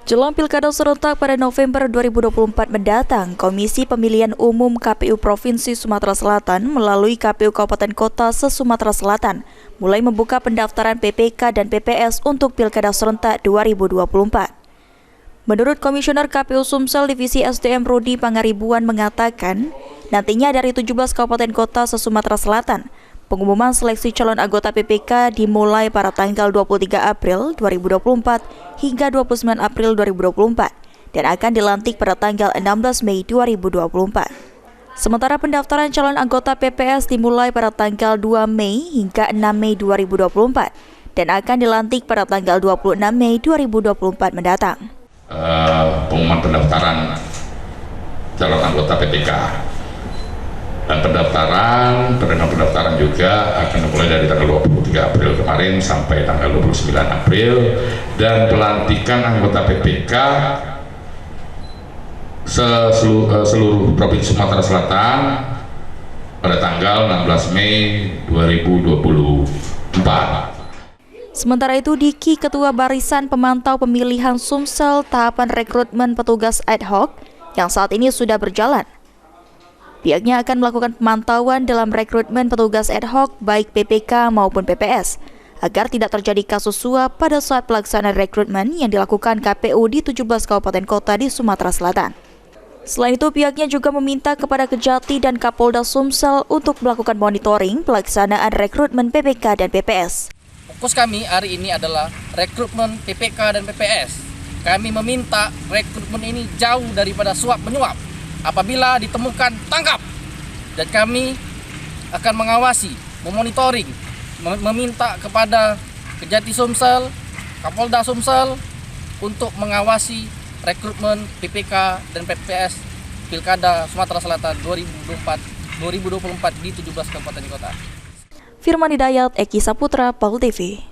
Jelang Pilkada serentak pada November 2024 mendatang, Komisi Pemilihan Umum KPU Provinsi Sumatera Selatan melalui KPU Kabupaten Kota se-Sumatera Selatan mulai membuka pendaftaran PPK dan PPS untuk Pilkada serentak 2024. Menurut Komisioner KPU Sumsel Divisi SDM Rudi Pangaribuan mengatakan, nantinya dari 17 kabupaten kota se-Sumatera Selatan, pengumuman seleksi calon anggota PPK dimulai pada tanggal 23 April 2024 hingga 29 April 2024 dan akan dilantik pada tanggal 16 Mei 2024. Sementara pendaftaran calon anggota PPS dimulai pada tanggal 2 Mei hingga 6 Mei 2024 dan akan dilantik pada tanggal 26 Mei 2024 mendatang. Pengumuman pendaftaran calon anggota PPK. Dan pendaftaran juga akan dimulai dari tanggal 23 April kemarin sampai tanggal 29 April, dan pelantikan anggota PPK seluruh Provinsi Sumatera Selatan pada tanggal 16 Mei 2024. Sementara itu, Diki, Ketua Barisan Pemantau Pemilihan Sumsel, tahapan rekrutmen petugas ad hoc yang saat ini sudah berjalan. Pihaknya akan melakukan pemantauan dalam rekrutmen petugas ad hoc baik PPK maupun PPS agar tidak terjadi kasus suap pada saat pelaksanaan rekrutmen yang dilakukan KPU di 17 kabupaten kota di Sumatera Selatan. Selain itu, pihaknya juga meminta kepada Kejati dan Kapolda Sumsel untuk melakukan monitoring pelaksanaan rekrutmen PPK dan PPS. Fokus kami hari ini adalah rekrutmen PPK dan PPS. Kami meminta rekrutmen ini jauh daripada suap-menyuap. Apabila ditemukan, tangkap. Dan kami akan mengawasi, memonitoring, meminta kepada Kejati Sumsel, Kapolda Sumsel untuk mengawasi rekrutmen PPK dan PPS Pilkada Sumatera Selatan 2024 di 17 kabupaten kota. Firman Hidayat, Eki Saputra, PAL TV.